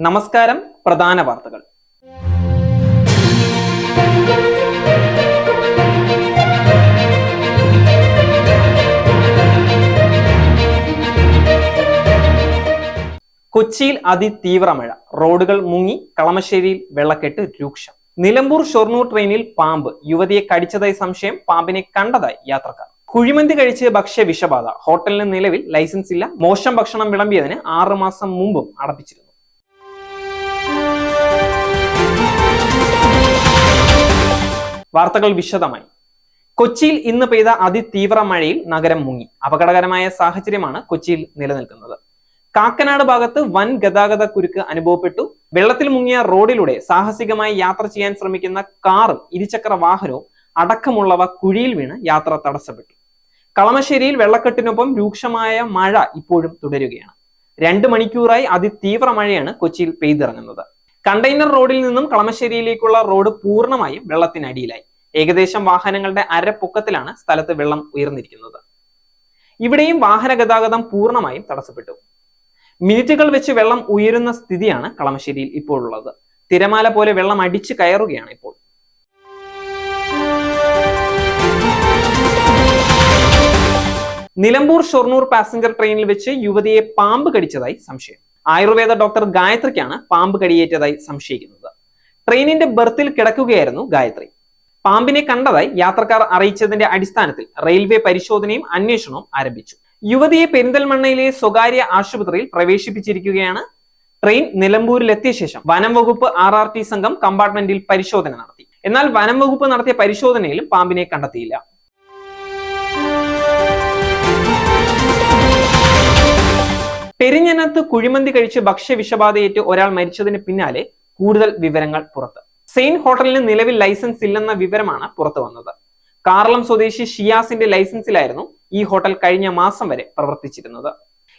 നമസ്കാരം. പ്രധാന വാർത്തകൾ. കൊച്ചിയിൽ അതിതീവ്ര മഴ, റോഡുകൾ മുങ്ങി, കളമശ്ശേരിയിൽ വെള്ളക്കെട്ട് രൂക്ഷം. നിലമ്പൂർ ഷൊർണൂർ ട്രെയിനിൽ പാമ്പ്, യുവതിയെ കടിച്ചതായി സംശയം, പാമ്പിനെ കണ്ടതായി യാത്രക്കാർ. കുഴിമന്തി കഴിച്ച് ഭക്ഷ്യ വിഷബാധ, ഹോട്ടലിന് നിലവിൽ ലൈസൻസ് ഇല്ല, മോശം ഭക്ഷണം വിളമ്പിയതിന് 6 മാസം മുമ്പും അടപ്പിച്ചിരുന്നു. വാർത്തകൾ വിശദമായി. കൊച്ചിയിൽ ഇന്ന് പെയ്ത അതിതീവ്ര മഴയിൽ നഗരം മുങ്ങി. അപകടകരമായ സാഹചര്യമാണ് കൊച്ചിയിൽ നിലനിൽക്കുന്നത്. കാക്കനാട് ഭാഗത്ത് വൻ ഗതാഗത കുരുക്ക് അനുഭവപ്പെട്ടു. വെള്ളത്തിൽ മുങ്ങിയ റോഡിലൂടെ സാഹസികമായി യാത്ര ചെയ്യാൻ ശ്രമിക്കുന്ന കാറും ഇരുചക്ര വാഹനവും അടക്കമുള്ളവ കുഴിയിൽ വീണ് യാത്ര തടസ്സപ്പെട്ടു. കളമശ്ശേരിയിൽ വെള്ളക്കെട്ടിനൊപ്പം രൂക്ഷമായ മഴ ഇപ്പോഴും തുടരുകയാണ്. 2 മണിക്കൂറായി അതിതീവ്ര മഴയാണ് കൊച്ചിയിൽ പെയ്തിറങ്ങുന്നത്. കണ്ടെയ്നർ റോഡിൽ നിന്നും കളമശ്ശേരിയിലേക്കുള്ള റോഡ് പൂർണ്ണമായും വെള്ളത്തിനടിയിലായി. ഏകദേശം വാഹനങ്ങളുടെ അരപ്പൊക്കത്തിലാണ് സ്ഥലത്ത് വെള്ളം ഉയർന്നിരിക്കുന്നത്. ഇവിടെയും വാഹന ഗതാഗതം പൂർണ്ണമായും തടസ്സപ്പെട്ടു. മിനിറ്റുകൾ വെച്ച് വെള്ളം ഉയരുന്ന സ്ഥിതിയാണ് കളമശ്ശേരിയിൽ ഇപ്പോഴുള്ളത്. തിരമാല പോലെ വെള്ളം അടിച്ചു കയറുകയാണ് ഇപ്പോൾ. നിലമ്പൂർ ഷൊർണൂർ പാസഞ്ചർ ട്രെയിനിൽ വെച്ച് യുവതിയെ പാമ്പ് കടിച്ചതായി സംശയം. ആയുർവേദ ഡോക്ടർ ഗായത്രിക്കാണ് പാമ്പ് കടിയേറ്റതായി സംശയിക്കുന്നത്. ട്രെയിനിന്റെ ബർത്തിൽ കിടക്കുകയായിരുന്നു ഗായത്രി. പാമ്പിനെ കണ്ടതായി യാത്രക്കാർ അറിയിച്ചതിന്റെ അടിസ്ഥാനത്തിൽ റെയിൽവേ പരിശോധനയും അന്വേഷണവും ആരംഭിച്ചു. യുവതിയെ പെരിന്തൽമണ്ണയിലെ സ്വകാര്യ ആശുപത്രിയിൽ പ്രവേശിപ്പിച്ചിരിക്കുകയാണ്. ട്രെയിൻ നിലമ്പൂരിലെത്തിയ ശേഷം വനം വകുപ്പ് RRT സംഘം കമ്പാർട്ട്മെന്റിൽ പരിശോധന നടത്തി. എന്നാൽ വനം വകുപ്പ് നടത്തിയ പരിശോധനയിലും പാമ്പിനെ കണ്ടെത്തിയില്ല. പെരിഞ്ഞനത്ത് കുഴിമന്തി കഴിച്ച് ഭക്ഷ്യ വിഷബാധയേറ്റ് ഒരാൾ മരിച്ചതിന് പിന്നാലെ കൂടുതൽ വിവരങ്ങൾ പുറത്ത്. സെയിൻ ഹോട്ടലിന് നിലവിൽ ലൈസൻസ് ഇല്ലെന്ന വിവരമാണ് പുറത്തു വന്നത്. കാറളം സ്വദേശി ഷിയാസിന്റെ ലൈസൻസിലായിരുന്നു ഈ ഹോട്ടൽ കഴിഞ്ഞ മാസം വരെ പ്രവർത്തിച്ചിരുന്നത്.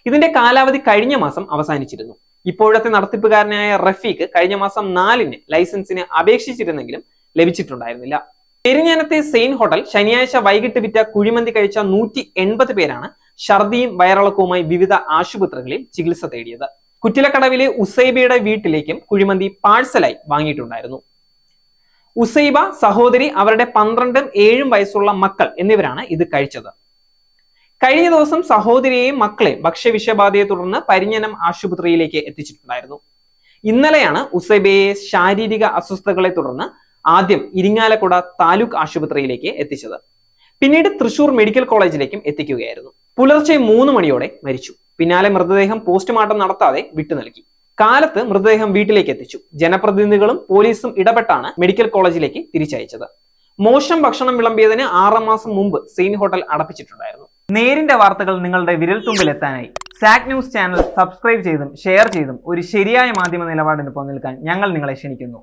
ഇതിന്റെ കാലാവധി കഴിഞ്ഞ മാസം അവസാനിച്ചിരുന്നു. ഇപ്പോഴത്തെ നടത്തിപ്പുകാരനായ റഫീഖ് കഴിഞ്ഞ മാസം 4-ന് ലൈസൻസിന് അപേക്ഷിച്ചിരുന്നെങ്കിലും ലഭിച്ചിട്ടുണ്ടായിരുന്നില്ല. പെരിഞ്ഞനത്തെ സെയിൻ ഹോട്ടൽ ശനിയാഴ്ച വൈകിട്ട് വിറ്റ കുഴിമന്തി കഴിച്ച 180 പേരാണ് ഛർദിയും വയറിളക്കവുമായി വിവിധ ആശുപത്രികളിൽ ചികിത്സ തേടിയത്. കുറ്റിലക്കടവിലെ ഉസൈബയുടെ വീട്ടിലേക്കും കുഴിമന്തി പാഴ്സലായി വാങ്ങിയിട്ടുണ്ടായിരുന്നു. ഉസൈബ, സഹോദരി, അവരുടെ 12ഉം 7ഉം വയസ്സുള്ള മക്കൾ എന്നിവരാണ് ഇത് കഴിച്ചത്. കഴിഞ്ഞ ദിവസം സഹോദരിയെയും മക്കളെയും ഭക്ഷ്യവിഷബാധയെ തുടർന്ന് പരിഞ്ഞനം ആശുപത്രിയിലേക്ക് എത്തിച്ചിട്ടുണ്ടായിരുന്നു. ഇന്നലെയാണ് ഉസൈബയെ ശാരീരിക അസ്വസ്ഥതകളെ തുടർന്ന് ആദ്യം ഇരിങ്ങാലക്കുട താലൂക്ക് ആശുപത്രിയിലേക്ക് എത്തിച്ചത്. പിന്നീട് തൃശൂർ മെഡിക്കൽ കോളേജിലേക്കും എത്തിക്കുകയായിരുന്നു. പുലർച്ചെ 3 മണിയോടെ മരിച്ചു. പിന്നാലെ മൃതദേഹം പോസ്റ്റ്മോർട്ടം നടത്താതെ വിട്ടു നൽകി. കാലത്ത് മൃതദേഹം വീട്ടിലേക്ക് എത്തിച്ചു. ജനപ്രതിനിധികളും പോലീസും ഇടപെട്ടാണ് മെഡിക്കൽ കോളേജിലേക്ക് തിരിച്ചയച്ചത്. മോശം ഭക്ഷണം വിളമ്പിയതിന് 6 മാസം മുമ്പ് സെയിൻ ഹോട്ടൽ അടപ്പിച്ചിട്ടുണ്ടായിരുന്നു. നേരിന്റെ വാർത്തകൾ നിങ്ങളുടെ വിരൽത്തുമ്പിൽ എത്താനായി സാക് ന്യൂസ് ചാനൽ സബ്സ്ക്രൈബ് ചെയ്തും ഷെയർ ചെയ്തും ഒരു ശരിയായ മാധ്യമ നിലപാടിനൊപ്പം നിൽക്കാൻ ഞങ്ങൾ നിങ്ങളെ ക്ഷണിക്കുന്നു.